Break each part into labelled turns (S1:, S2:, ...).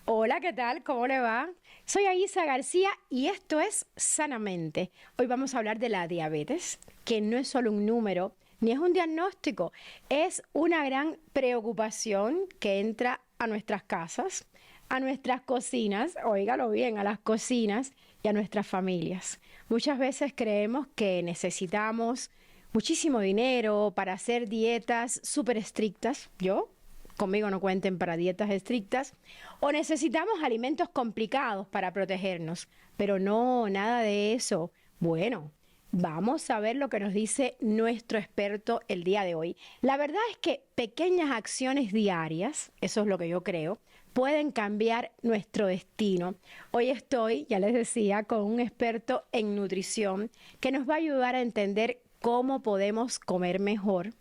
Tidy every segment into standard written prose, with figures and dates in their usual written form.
S1: Hola, ¿qué tal? ¿Cómo le va? Soy Aisa García y esto es Sanamente. Hoy vamos a hablar de la diabetes, que no es solo un número, ni es un diagnóstico, es una gran preocupación que entra a nuestras casas, a nuestras cocinas, óigalo bien, a las cocinas y a nuestras familias. Muchas veces creemos que necesitamos muchísimo dinero para hacer dietas súper estrictas. Conmigo no cuenten para dietas estrictas, o necesitamos alimentos complicados para protegernos, pero no, nada de eso. Bueno, vamos a ver lo que nos dice nuestro experto el día de hoy. La verdad es que pequeñas acciones diarias, eso es lo que yo creo, pueden cambiar nuestro destino. Hoy estoy, ya les decía, con un experto en nutrición que nos va a ayudar a entender cómo podemos comer mejor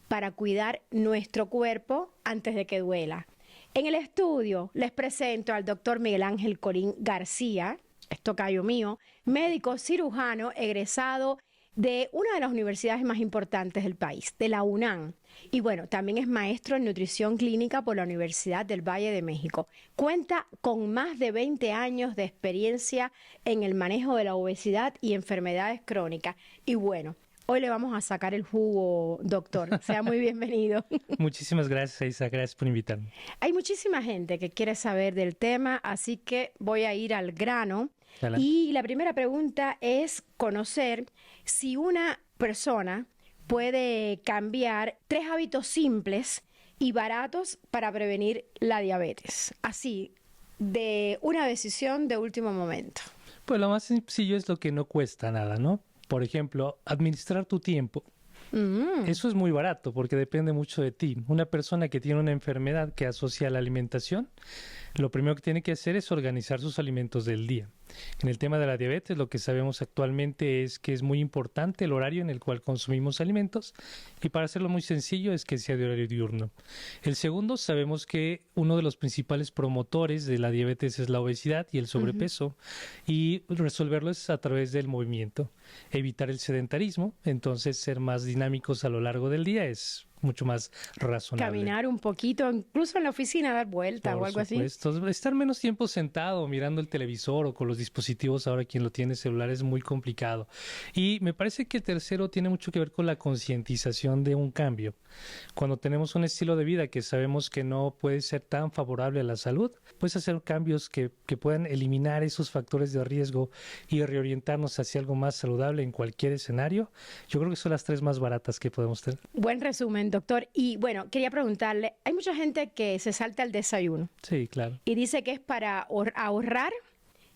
S1: para cuidar nuestro cuerpo antes de que duela. En el estudio les presento al doctor Miguel Ángel Corín García, es tocayo mío, médico cirujano egresado de una de las universidades más importantes del país, de la UNAM. Y bueno, también es maestro en nutrición clínica por la Universidad del Valle de México. Cuenta con más de 20 años de experiencia en el manejo de la obesidad y enfermedades crónicas. Y bueno, hoy le vamos a sacar el jugo, doctor. Sea muy bienvenido.
S2: Muchísimas gracias, Isa. Gracias por invitarme.
S1: Hay muchísima gente que quiere saber del tema, así que voy a ir al grano.
S2: Adelante.
S1: Y la primera pregunta es conocer si una persona puede cambiar 3 hábitos simples y baratos para prevenir la diabetes. Así, de una decisión de último momento.
S2: Pues lo más sencillo es lo que no cuesta nada, ¿no? Por ejemplo, administrar tu tiempo. Eso es muy barato porque depende mucho de ti. Una persona que tiene una enfermedad que asocia a la alimentación, lo primero que tiene que hacer es organizar sus alimentos del día. En el tema de la diabetes, lo que sabemos actualmente es que es muy importante el horario en el cual consumimos alimentos, y para hacerlo muy sencillo es que sea de horario diurno. El segundo, sabemos que uno de los principales promotores de la diabetes es la obesidad y el sobrepeso, y resolverlo es a través del movimiento. Evitar el sedentarismo, entonces ser más dinámicos a lo largo del día es mucho más razonable.
S1: Caminar un poquito, incluso en la oficina, dar vuelta o algo así.
S2: Por supuesto, estar menos tiempo sentado mirando el televisor o con los dispositivos, ahora quien lo tiene celular, es muy complicado. Y me parece que el tercero tiene mucho que ver con la concientización de un cambio. Cuando tenemos un estilo de vida que sabemos que no puede ser tan favorable a la salud, pues hacer cambios que puedan eliminar esos factores de riesgo y reorientarnos hacia algo más saludable en cualquier escenario. Yo creo que son las 3 más baratas que podemos tener.
S1: Buen resumen, doctor. Y bueno, quería preguntarle, hay mucha gente que se salta el desayuno
S2: Sí, claro.
S1: y dice que es para ahorrar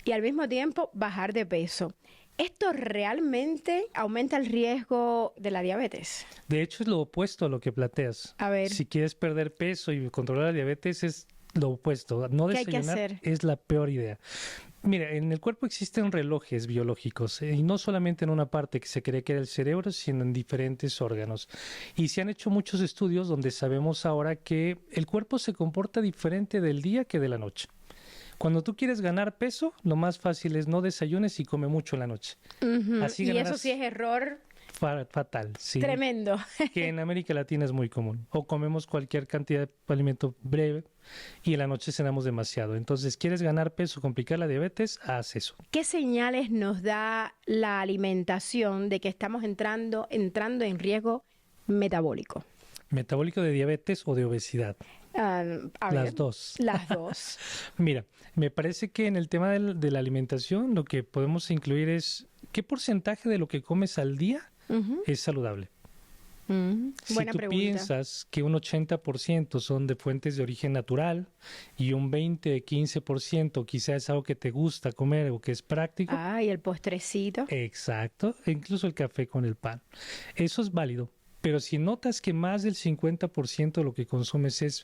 S1: y al mismo tiempo bajar de peso. ¿Esto realmente aumenta el riesgo de la diabetes?
S2: De hecho, es lo opuesto a lo que planteas.
S1: A ver.
S2: Si quieres perder peso y controlar la diabetes, es lo opuesto. No
S1: ¿Qué hay que
S2: desayunar
S1: hacer?
S2: es la peor idea. Mira, en el cuerpo existen relojes biológicos, y no solamente en una parte que se cree que era el cerebro, sino en diferentes órganos. Y se han hecho muchos estudios donde sabemos ahora que el cuerpo se comporta diferente del día que de la noche. Cuando tú quieres ganar peso, lo más fácil es no desayunes y come mucho en la noche. Así
S1: Y
S2: ganarás
S1: eso sí es error
S2: fatal, sí.
S1: tremendo.
S2: Que en América Latina es muy común. O comemos cualquier cantidad de alimento breve y en la noche cenamos demasiado. Entonces, ¿quieres ganar peso, complicar la diabetes? Haz eso.
S1: ¿Qué señales nos da la alimentación de que estamos entrando en riesgo metabólico?
S2: ¿Metabólico de diabetes o de obesidad?
S1: A ver,
S2: Las dos.
S1: Las dos.
S2: Mira, me parece que en el tema de la alimentación lo que podemos incluir es qué porcentaje de lo que comes al día es saludable. Si
S1: Buena
S2: tú
S1: pregunta.
S2: piensas que un 80% son de fuentes de origen natural y un 20-15% quizás es algo que te gusta comer o que es práctico.
S1: Y el postrecito.
S2: Exacto, e incluso el café con el pan. Eso es válido. Pero si notas que más del 50% de lo que consumes es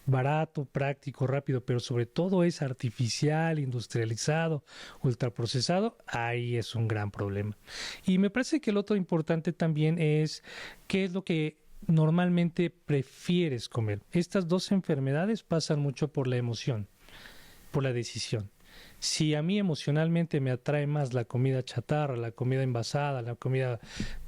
S2: barato, práctico, rápido, pero sobre todo es artificial, industrializado, ultraprocesado, ahí es un gran problema. Y me parece que el otro importante también es qué es lo que normalmente prefieres comer. Estas 2 enfermedades pasan mucho por la emoción, por la decisión. Si a mí emocionalmente me atrae más la comida chatarra, la comida envasada, la comida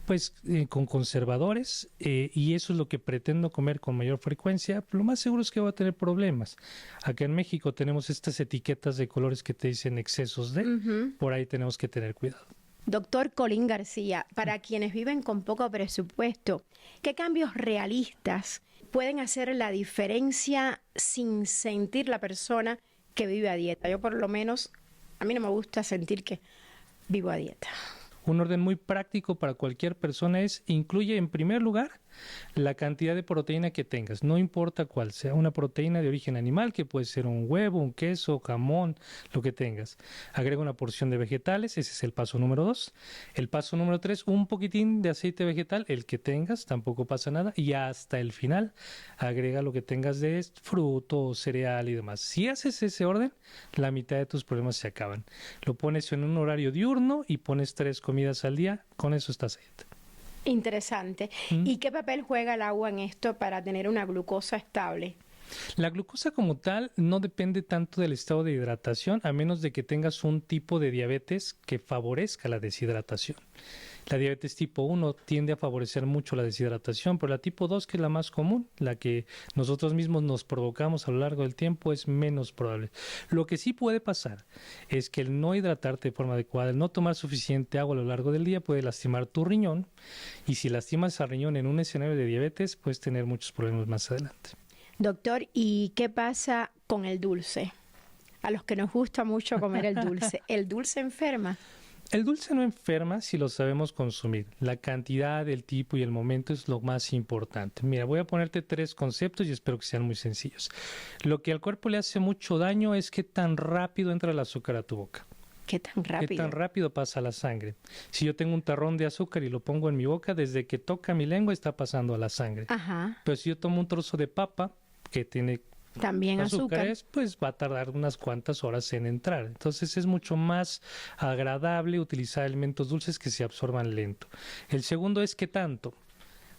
S2: Pues con conservadores, y eso es lo que pretendo comer con mayor frecuencia, lo más seguro es que voy a tener problemas. Acá en México tenemos estas etiquetas de colores que te dicen excesos de, por ahí tenemos que tener cuidado.
S1: Doctor Colín García, para quienes viven con poco presupuesto, ¿qué cambios realistas pueden hacer la diferencia sin sentir la persona que vive a dieta? Yo por lo menos, a mí no me gusta sentir que vivo a dieta.
S2: Un orden muy práctico para cualquier persona incluye en primer lugar la cantidad de proteína que tengas, no importa cuál sea, una proteína de origen animal que puede ser un huevo, un queso, jamón, lo que tengas. Agrega una porción de vegetales, ese es el paso número 2. El paso número 3, un poquitín de aceite vegetal, el que tengas, tampoco pasa nada. Y hasta el final, agrega lo que tengas de fruto, cereal y demás. Si haces ese orden, la mitad de tus problemas se acaban. Lo pones en un horario diurno y pones 3 comidas al día, con eso estás ahí.
S1: Interesante. ¿Y qué papel juega el agua en esto para tener una glucosa estable?
S2: La glucosa como tal no depende tanto del estado de hidratación, a menos de que tengas un tipo de diabetes que favorezca la deshidratación. La diabetes tipo 1 tiende a favorecer mucho la deshidratación, pero la tipo 2, que es la más común, la que nosotros mismos nos provocamos a lo largo del tiempo, es menos probable. Lo que sí puede pasar es que el no hidratarte de forma adecuada, el no tomar suficiente agua a lo largo del día puede lastimar tu riñón, y si lastimas al riñón en un escenario de diabetes, puedes tener muchos problemas más adelante.
S1: Doctor, ¿y qué pasa con el dulce? A los que nos gusta mucho comer el dulce, ¿el dulce enferma?
S2: El dulce no enferma si lo sabemos consumir. La cantidad, el tipo y el momento es lo más importante. Mira, voy a ponerte 3 conceptos y espero que sean muy sencillos. Lo que al cuerpo le hace mucho daño es qué tan rápido entra el azúcar a tu boca.
S1: ¿Qué tan rápido?
S2: ¿Qué tan rápido pasa la sangre? Si yo tengo un tarrón de azúcar y lo pongo en mi boca, desde que toca mi lengua está pasando a la sangre.
S1: Ajá.
S2: Pero si yo tomo un trozo de papa que tiene
S1: también azúcar,
S2: pues va a tardar unas cuantas horas en entrar. Entonces es mucho más agradable utilizar alimentos dulces que se absorban lento. El segundo es qué tanto.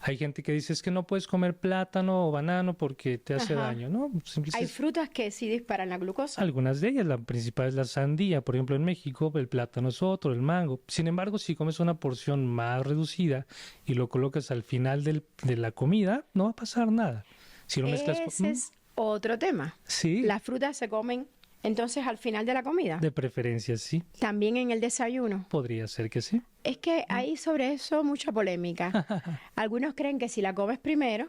S2: Hay gente que dice es que no puedes comer plátano o banano porque te hace daño, ¿no?
S1: Hay frutas que sí disparan la glucosa.
S2: Algunas de ellas, la principal es la sandía. Por ejemplo, en México el plátano es otro, el mango. Sin embargo, si comes una porción más reducida y lo colocas al final de la comida, no va a pasar nada. Si lo mezclas
S1: Ese es otro tema.
S2: Sí.
S1: Las frutas se comen entonces al final de la comida.
S2: De preferencia, sí.
S1: También en el desayuno.
S2: Podría ser que sí.
S1: Es que hay sobre eso mucha polémica. Algunos creen que si la comes primero,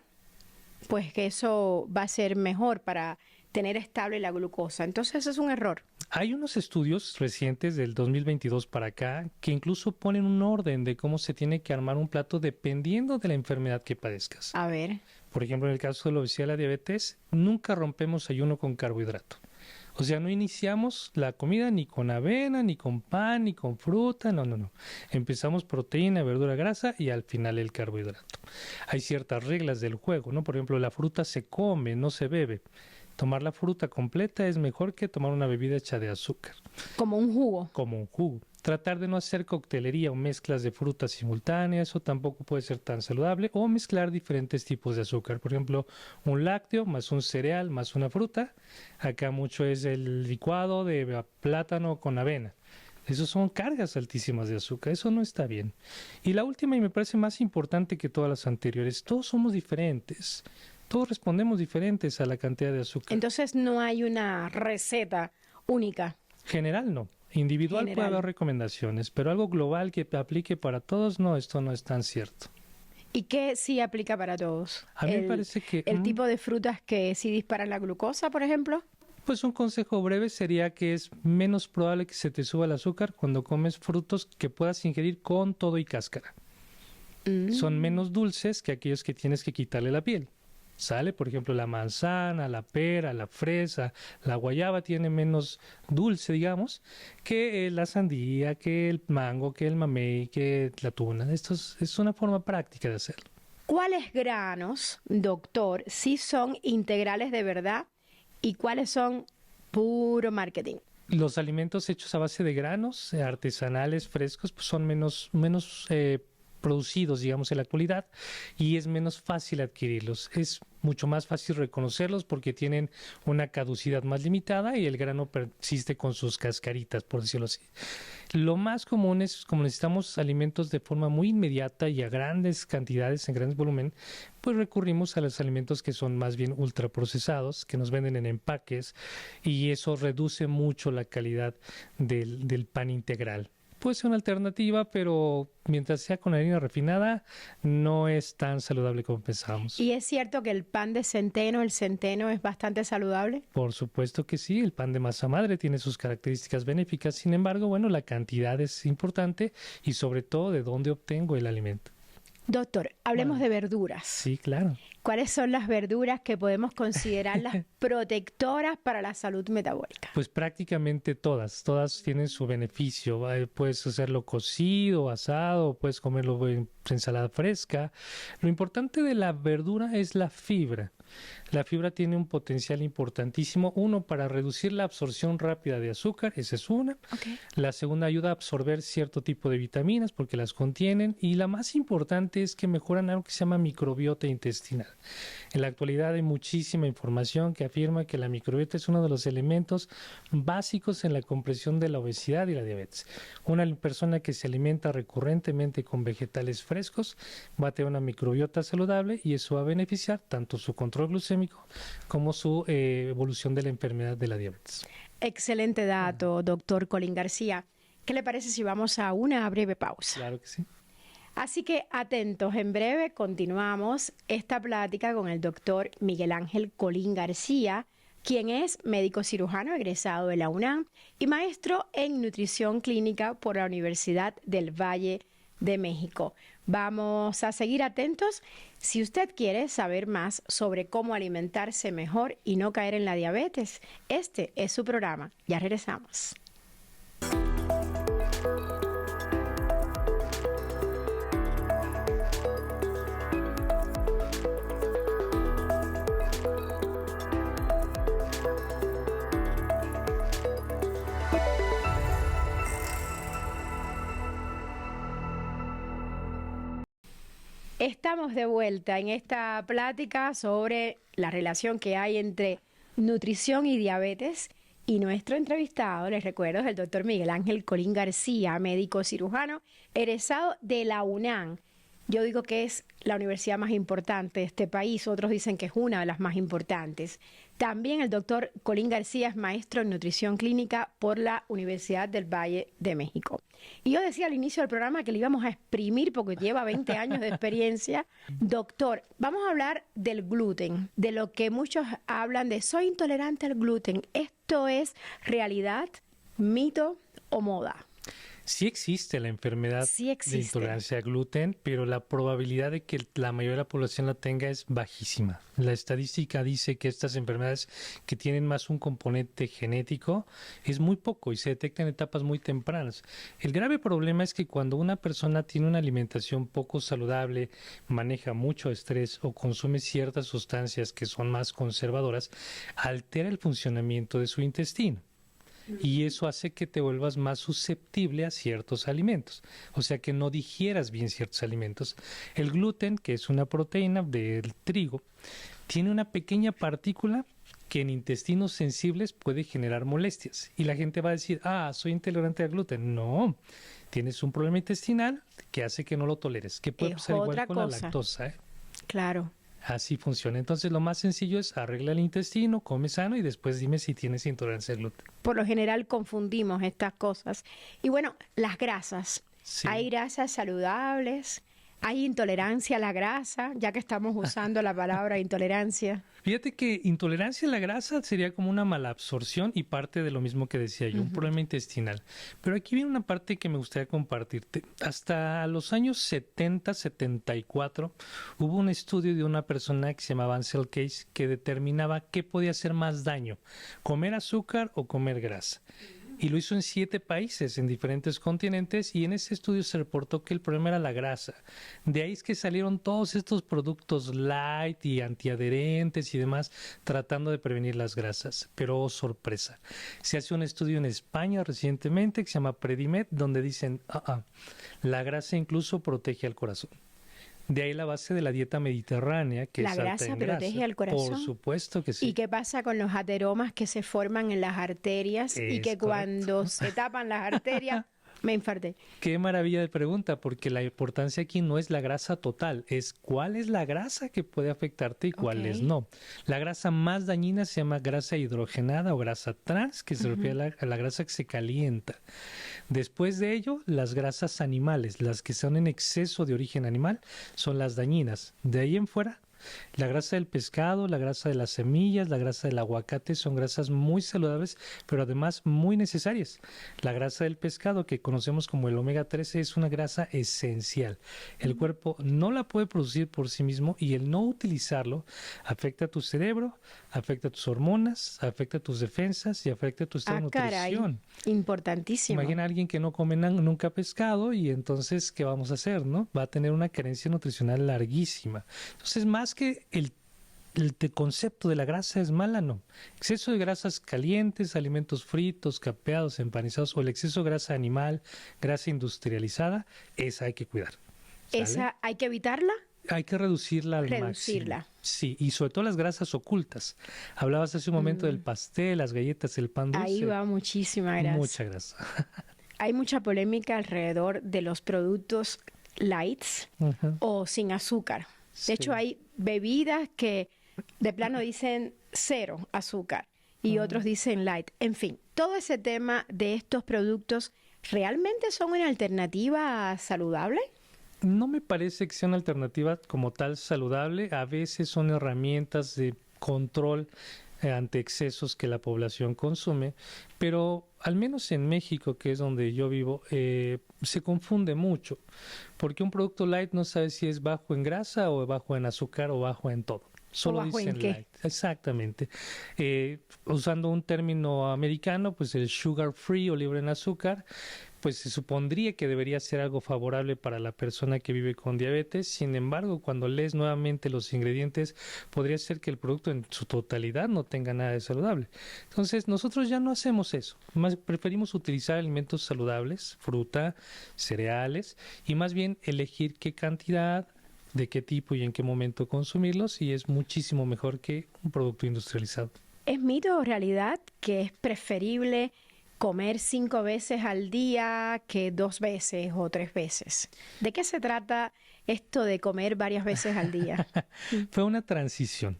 S1: pues que eso va a ser mejor para tener estable la glucosa. Entonces es un error.
S2: Hay unos estudios recientes del 2022 para acá que incluso ponen un orden de cómo se tiene que armar un plato dependiendo de la enfermedad que padezcas.
S1: A ver.
S2: Por ejemplo, en el caso de la obesidad y la diabetes, nunca rompemos ayuno con carbohidrato. O sea, no iniciamos la comida ni con avena, ni con pan, ni con fruta, no. Empezamos proteína, verdura, grasa y al final el carbohidrato. Hay ciertas reglas del juego, ¿no? Por ejemplo, la fruta se come, no se bebe. Tomar la fruta completa es mejor que tomar una bebida hecha de azúcar.
S1: Como un jugo.
S2: Como un jugo. Tratar de no hacer coctelería o mezclas de frutas simultáneas, eso tampoco puede ser tan saludable. O mezclar diferentes tipos de azúcar. Por ejemplo, un lácteo más un cereal más una fruta. Acá mucho es el licuado de plátano con avena. Esos son cargas altísimas de azúcar, eso no está bien. Y la última, y me parece más importante que todas las anteriores, todos somos diferentes. Todos respondemos diferentes a la cantidad de azúcar.
S1: Entonces no hay una receta única.
S2: General no. Individual puede haber recomendaciones, pero algo global que aplique para todos, no, esto no es tan cierto.
S1: ¿Y qué sí aplica para todos?
S2: A mí me parece que...
S1: ¿El tipo de frutas que sí disparan la glucosa, por ejemplo?
S2: Pues un consejo breve sería que es menos probable que se te suba el azúcar cuando comes frutos que puedas ingerir con todo y cáscara. Son menos dulces que aquellos que tienes que quitarle la piel. ¿Sale? Por ejemplo, la manzana, la pera, la fresa, la guayaba tiene menos dulce, digamos, que la sandía, que el mango, que el mamey, que la tuna. Esto es una forma práctica de hacerlo.
S1: ¿Cuáles granos, doctor, sí son integrales de verdad y cuáles son puro marketing?
S2: Los alimentos hechos a base de granos, artesanales, frescos, pues son menos producidos, digamos, en la actualidad y es menos fácil adquirirlos. Es mucho más fácil reconocerlos porque tienen una caducidad más limitada y el grano persiste con sus cascaritas, por decirlo así. Lo más común es, como necesitamos alimentos de forma muy inmediata y a grandes cantidades, en grandes volumen, pues recurrimos a los alimentos que son más bien ultraprocesados, que nos venden en empaques, y eso reduce mucho la calidad del pan integral. Puede ser una alternativa, pero mientras sea con harina refinada, no es tan saludable como pensábamos.
S1: ¿Y es cierto que el pan de centeno, el centeno, es bastante saludable?
S2: Por supuesto que sí, el pan de masa madre tiene sus características benéficas, sin embargo, bueno, la cantidad es importante y sobre todo de dónde obtengo el alimento.
S1: Doctor, hablemos de verduras.
S2: Sí, claro.
S1: ¿Cuáles son las verduras que podemos considerar las protectoras para la salud metabólica?
S2: Pues prácticamente todas tienen su beneficio. Puedes hacerlo cocido, asado, puedes comerlo en ensalada fresca. Lo importante de la verdura es la fibra. La fibra tiene un potencial importantísimo. Uno, para reducir la absorción rápida de azúcar, esa es una.
S1: Okay.
S2: La segunda, ayuda a absorber cierto tipo de vitaminas porque las contienen. Y la más importante es que mejoran algo que se llama microbiota intestinal. En la actualidad hay muchísima información que afirma que la microbiota es uno de los elementos básicos en la compresión de la obesidad y la diabetes. Una persona que se alimenta recurrentemente con vegetales frescos va a tener una microbiota saludable y eso va a beneficiar tanto su control glucémico como su evolución de la enfermedad de la diabetes.
S1: Excelente dato, doctor Colín García. ¿Qué le parece si vamos a una breve pausa?
S2: Claro que sí.
S1: Así que atentos, en breve continuamos esta plática con el doctor Miguel Ángel Colín García, quien es médico cirujano egresado de la UNAM y maestro en nutrición clínica por la Universidad del Valle de México. Vamos a seguir atentos. Si usted quiere saber más sobre cómo alimentarse mejor y no caer en la diabetes, este es su programa. Ya regresamos. Estamos de vuelta en esta plática sobre la relación que hay entre nutrición y diabetes y nuestro entrevistado, les recuerdo, es el doctor Miguel Ángel Colín García, médico cirujano, egresado de la UNAM. Yo digo que es la universidad más importante de este país, otros dicen que es una de las más importantes. También el doctor Colín García es maestro en nutrición clínica por la Universidad del Valle de México. Y yo decía al inicio del programa que le íbamos a exprimir porque lleva 20 años de experiencia. Doctor, vamos a hablar del gluten, de lo que muchos hablan de soy intolerante al gluten. ¿Esto es realidad, mito o moda?
S2: Sí existe la enfermedad de intolerancia a gluten, pero la probabilidad de que la mayoría de la población la tenga es bajísima. La estadística dice que estas enfermedades que tienen más un componente genético es muy poco y se detecta en etapas muy tempranas. El grave problema es que cuando una persona tiene una alimentación poco saludable, maneja mucho estrés o consume ciertas sustancias que son más conservadoras, altera el funcionamiento de su intestino. Y eso hace que te vuelvas más susceptible a ciertos alimentos, o sea que no digieras bien ciertos alimentos. El gluten, que es una proteína del trigo, tiene una pequeña partícula que en intestinos sensibles puede generar molestias. Y la gente va a decir, soy intolerante al gluten. No, tienes un problema intestinal que hace que no lo toleres, que puede pasar igual con la lactosa.
S1: Claro.
S2: Así funciona. Entonces lo más sencillo es arregla el intestino, come sano y después dime si tienes intolerancia al gluten.
S1: Por lo general confundimos estas cosas. Y bueno, las grasas. Sí. Hay grasas saludables, hay intolerancia a la grasa, ya que estamos usando la palabra intolerancia.
S2: Fíjate que intolerancia a la grasa sería como una malabsorción y parte de lo mismo que decía yo, un problema intestinal. Pero aquí viene una parte que me gustaría compartirte. Hasta los años 70, 74, hubo un estudio de una persona que se llamaba Ansel Keys que determinaba qué podía hacer más daño, comer azúcar o comer grasa. Y lo hizo en 7 países, en diferentes continentes, y en ese estudio se reportó que el problema era la grasa. De ahí es que salieron todos estos productos light y antiadherentes y demás, tratando de prevenir las grasas. Pero, oh, sorpresa, se hace un estudio en España recientemente que se llama Predimed, donde dicen, la grasa incluso protege al corazón. De ahí la base de la dieta mediterránea, que
S1: La
S2: es alta
S1: grasa
S2: en
S1: protege
S2: grasa.
S1: al corazón.
S2: Por supuesto que
S1: ¿Y
S2: sí.
S1: qué pasa con los ateromas que se forman en las arterias y
S2: Es
S1: que
S2: correcto.
S1: cuando se tapan las arterias me infarté?
S2: Qué maravilla de pregunta, porque la importancia aquí no es la grasa total, es cuál es la grasa que puede afectarte y cuáles
S1: Ok.
S2: no. La grasa más dañina se llama grasa hidrogenada o grasa trans, que se refiere a la grasa que se calienta. Después de ello, las grasas animales, las que son en exceso de origen animal, son las dañinas. De ahí en fuera, la grasa del pescado, la grasa de las semillas, la grasa del aguacate son grasas muy saludables, pero además muy necesarias. La grasa del pescado, que conocemos como el omega 13, es una grasa esencial. El cuerpo no la puede producir por sí mismo y el no utilizarlo afecta a tu cerebro, afecta a tus hormonas, afecta a tus defensas y afecta a tu estado de
S1: Ah, caray,
S2: nutrición.
S1: importantísimo.
S2: Imagina a alguien que no come nunca pescado y entonces, ¿qué vamos a hacer, no? Va a tener una carencia nutricional larguísima. Entonces, más que el concepto de la grasa es mala, no. Exceso de grasas calientes, alimentos fritos, capeados, empanizados o el exceso de grasa animal, grasa industrializada, esa hay que cuidar. ¿Sale?
S1: ¿Esa hay que evitarla?
S2: Hay que reducirla al
S1: Reducirla.
S2: máximo. Sí, y sobre todo las grasas ocultas. Hablabas hace un momento del pastel, las galletas, el pan
S1: Ahí
S2: dulce.
S1: va muchísima grasa.
S2: Mucha grasa.
S1: Hay mucha polémica alrededor de los productos lights
S2: Ajá.
S1: o sin azúcar. De hecho,
S2: Sí.
S1: hay bebidas que de plano dicen cero azúcar y otros dicen light. En fin, todo ese tema de estos productos, ¿realmente son una alternativa saludable?
S2: No me parece que sea una alternativa como tal saludable. A veces son herramientas de control ante excesos que la población consume, pero al menos en México, que es donde yo vivo, se confunde mucho, porque un producto light no sabe si es bajo en grasa o bajo en azúcar o bajo en todo. Solo
S1: bajo en
S2: dicen
S1: qué?
S2: light. Exactamente. Usando un término americano, pues el sugar free o libre en azúcar, pues se supondría que debería ser algo favorable para la persona que vive con diabetes. Sin embargo, cuando lees nuevamente los ingredientes, podría ser que el producto en su totalidad no tenga nada de saludable. Entonces, nosotros ya no hacemos eso. Más preferimos utilizar alimentos saludables, fruta, cereales, y más bien elegir qué cantidad, de qué tipo y en qué momento consumirlos, y es muchísimo mejor que un producto industrializado.
S1: ¿Es mito o realidad que es preferible comer 5 veces al día que 2 veces o 3 veces? ¿De qué se trata esto de comer varias veces al día?
S2: Fue una transición.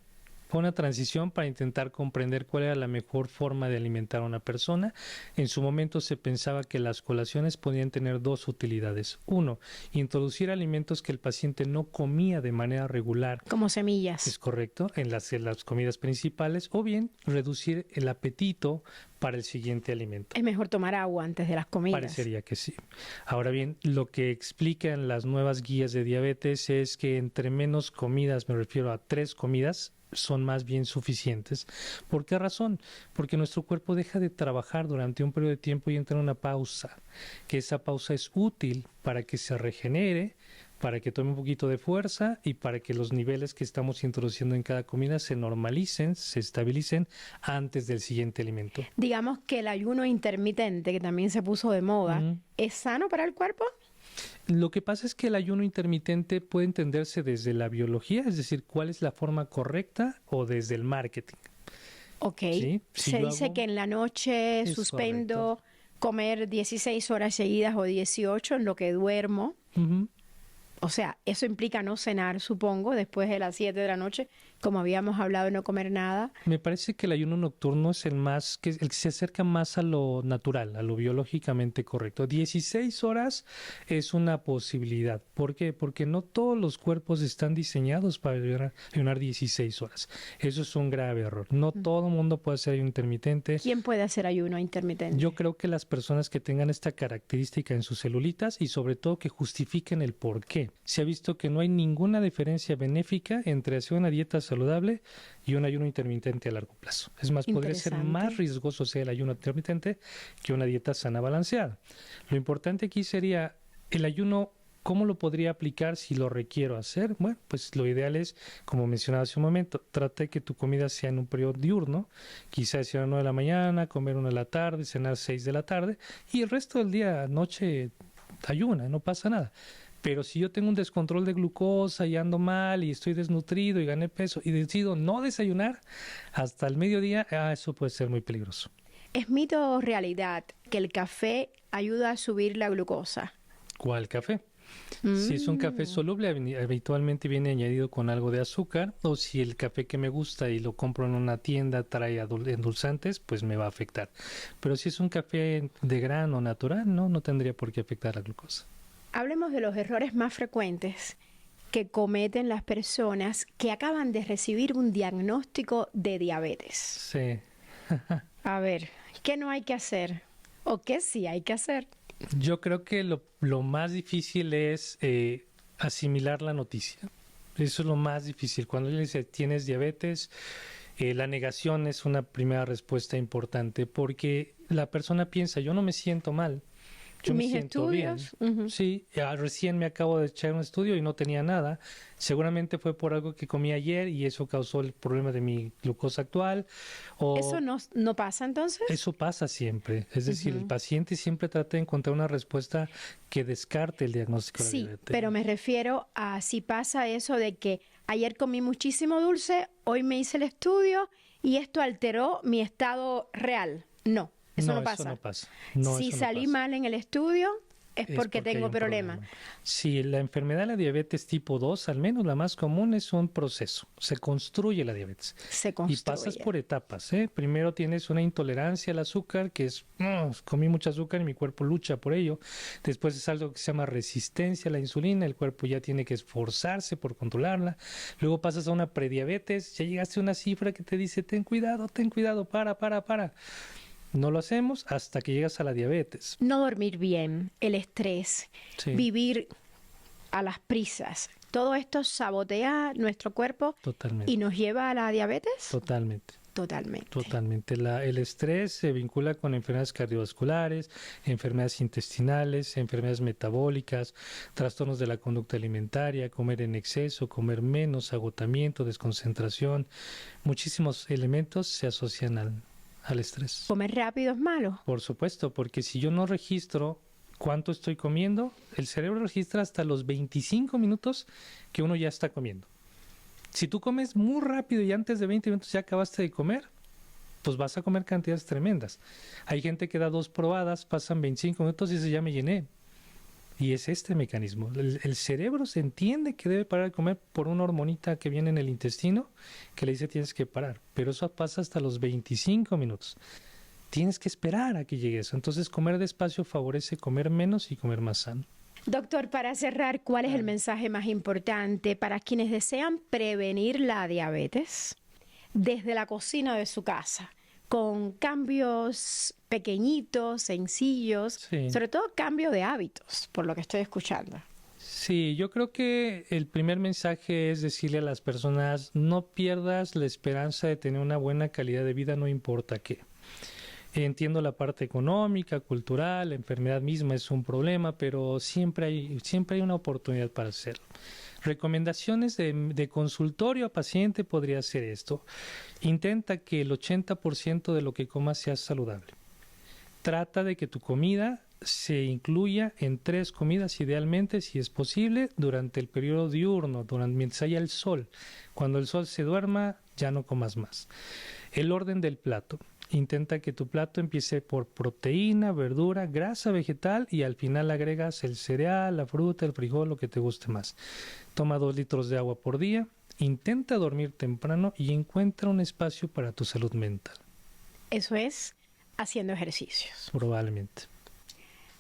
S2: Fue una transición para intentar comprender cuál era la mejor forma de alimentar a una persona. En su momento se pensaba que las colaciones podían tener dos utilidades. Uno, introducir alimentos que el paciente no comía de manera regular.
S1: Como semillas.
S2: Es correcto, en las comidas principales, o bien reducir el apetito para el siguiente alimento.
S1: Es mejor tomar agua antes de las comidas.
S2: Parecería que sí. Ahora bien, lo que explican las nuevas guías de diabetes es que entre menos comidas, me refiero a 3 comidas, son más bien suficientes. ¿Por qué razón? Porque nuestro cuerpo deja de trabajar durante un periodo de tiempo y entra en una pausa, que esa pausa es útil para que se regenere, para que tome un poquito de fuerza y para que los niveles que estamos introduciendo en cada comida se normalicen, se estabilicen antes del siguiente alimento.
S1: Digamos que el ayuno intermitente, que también se puso de moda,
S2: Ujú.
S1: ¿es sano para el cuerpo?
S2: Lo que pasa es que el ayuno intermitente puede entenderse desde la biología, es decir, cuál es la forma correcta, o desde el marketing.
S1: Ok.
S2: Sí, si
S1: Se
S2: yo
S1: dice
S2: hago-
S1: que en la noche
S2: Es
S1: suspendo comer 16 horas seguidas o 18 en lo que duermo.
S2: Ujú.
S1: O sea, eso implica no cenar, supongo, después de las 7 de la noche, como habíamos hablado, no comer nada.
S2: Me parece que el ayuno nocturno es el que se acerca más a lo natural, a lo biológicamente correcto. 16 horas es una posibilidad. ¿Por qué? Porque no todos los cuerpos están diseñados para ayunar 16 horas. Eso es un grave error. No todo el mundo puede hacer ayuno intermitente.
S1: ¿Quién puede hacer ayuno intermitente?
S2: Yo creo que las personas que tengan esta característica en sus celulitas y sobre todo que justifiquen el por qué. Se ha visto que no hay ninguna diferencia benéfica entre hacer una dieta saludable y un ayuno intermitente a largo plazo. Es más, podría ser
S1: Interesante.
S2: más riesgoso ser el ayuno intermitente que una dieta sana balanceada. Lo importante aquí sería el ayuno. ¿Cómo lo podría aplicar si lo requiero hacer? Bueno, pues lo ideal es, como mencionaba hace un momento, trata de que tu comida sea en un periodo diurno, quizás sea a las 9 de la mañana, comer 1 de la tarde, cenar 6 de la tarde, y el resto del día, noche, ayuna, no pasa nada. Pero si yo tengo un descontrol de glucosa y ando mal y estoy desnutrido y gané peso y decido no desayunar hasta el mediodía, eso puede ser muy peligroso.
S1: ¿Es mito o realidad que el café ayuda a subir la glucosa?
S2: ¿Cuál café? Si es un café soluble, habitualmente viene añadido con algo de azúcar, o si el café que me gusta y lo compro en una tienda trae endulzantes, pues me va a afectar. Pero si es un café de grano natural, no tendría por qué afectar la glucosa.
S1: Hablemos de los errores más frecuentes que cometen las personas que acaban de recibir un diagnóstico de diabetes.
S2: Sí.
S1: A ver, ¿qué no hay que hacer? ¿O qué sí hay que hacer?
S2: Yo creo que lo más difícil es asimilar la noticia. Eso es lo más difícil. Cuando le dice tienes diabetes, la negación es una primera respuesta importante porque la persona piensa, yo no me siento mal. Yo me siento bien. Sí, recién me acabo de echar un estudio y no tenía nada. Seguramente fue por algo que comí ayer y eso causó el problema de mi glucosa actual.
S1: ¿Eso no pasa entonces?
S2: Eso pasa siempre. Es decir, el paciente siempre trata de encontrar una respuesta que descarte el diagnóstico de diabetes.
S1: Sí, pero me refiero a si pasa eso de que ayer comí muchísimo dulce, hoy me hice el estudio y esto alteró mi estado real. No. Eso no pasa.
S2: Eso no pasa.
S1: Si salí mal en el estudio, es porque tengo problema.
S2: Sí, la enfermedad de la diabetes tipo 2, al menos la más común, es un proceso. Se construye la diabetes.
S1: Se construye.
S2: Y pasas por etapas, ¿eh? Primero tienes una intolerancia al azúcar, que es, comí mucho azúcar y mi cuerpo lucha por ello. Después es algo que se llama resistencia a la insulina, el cuerpo ya tiene que esforzarse por controlarla. Luego pasas a una prediabetes, ya llegaste a una cifra que te dice, ten cuidado, para. No lo hacemos hasta que llegas a la diabetes.
S1: No dormir bien, el estrés, vivir a las prisas, todo esto sabotea nuestro cuerpo.
S2: Totalmente.
S1: ¿Y nos lleva a la diabetes?
S2: Totalmente.
S1: Totalmente.
S2: El estrés se vincula con enfermedades cardiovasculares, enfermedades intestinales, enfermedades metabólicas, trastornos de la conducta alimentaria, comer en exceso, comer menos, agotamiento, desconcentración. Muchísimos elementos se asocian al estrés.
S1: ¿Comer rápido es malo?
S2: Por supuesto, porque si yo no registro cuánto estoy comiendo, el cerebro registra hasta los 25 minutos que uno ya está comiendo. Si tú comes muy rápido y antes de 20 minutos ya acabaste de comer, pues vas a comer cantidades tremendas. Hay gente que da 2 probadas, pasan 25 minutos y dice, ya me llené. Y es este mecanismo. El cerebro se entiende que debe parar de comer por una hormonita que viene en el intestino que le dice tienes que parar. Pero eso pasa hasta los 25 minutos. Tienes que esperar a que llegue eso. Entonces comer despacio favorece comer menos y comer más sano.
S1: Doctor, para cerrar, ¿cuál es el mensaje más importante para quienes desean prevenir la diabetes desde la cocina de su casa? Con cambios pequeñitos, sencillos, sobre todo cambio de hábitos, por lo que estoy escuchando.
S2: Sí, yo creo que el primer mensaje es decirle a las personas, no pierdas la esperanza de tener una buena calidad de vida, no importa qué. Entiendo la parte económica, cultural, la enfermedad misma es un problema, pero siempre hay una oportunidad para hacerlo. Recomendaciones de consultorio a paciente podría ser esto. Intenta que el 80% de lo que comas sea saludable. Trata de que tu comida se incluya en 3 comidas idealmente, si es posible, durante el periodo diurno, mientras haya el sol. Cuando el sol se duerma, ya no comas más. El orden del plato. Intenta que tu plato empiece por proteína, verdura, grasa vegetal y al final agregas el cereal, la fruta, el frijol, lo que te guste más. Toma 2 litros de agua por día, intenta dormir temprano y encuentra un espacio para tu salud mental.
S1: Eso es haciendo ejercicios.
S2: Probablemente.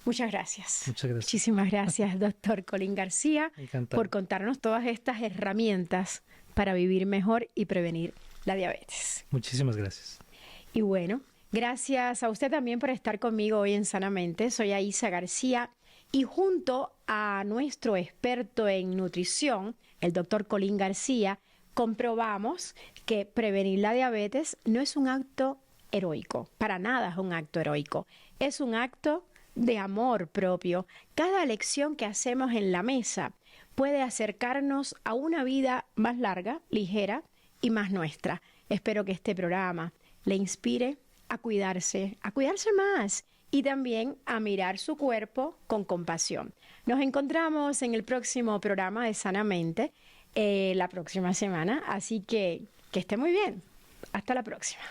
S1: Muchas gracias.
S2: Muchas gracias.
S1: Muchísimas gracias, doctor Colín García,
S2: Encantado.
S1: por contarnos todas estas herramientas para vivir mejor y prevenir la diabetes.
S2: Muchísimas gracias.
S1: Y bueno, gracias a usted también por estar conmigo hoy en Sanamente. Soy Aisa García y junto a nuestro experto en nutrición, el doctor Colín García, comprobamos que prevenir la diabetes no es un acto heroico, para nada es un acto heroico, es un acto de amor propio. Cada elección que hacemos en la mesa puede acercarnos a una vida más larga, ligera y más nuestra. Espero que este programa le inspire a cuidarse más y también a mirar su cuerpo con compasión. Nos encontramos en el próximo programa de Sanamente la próxima semana, así que esté muy bien. Hasta la próxima.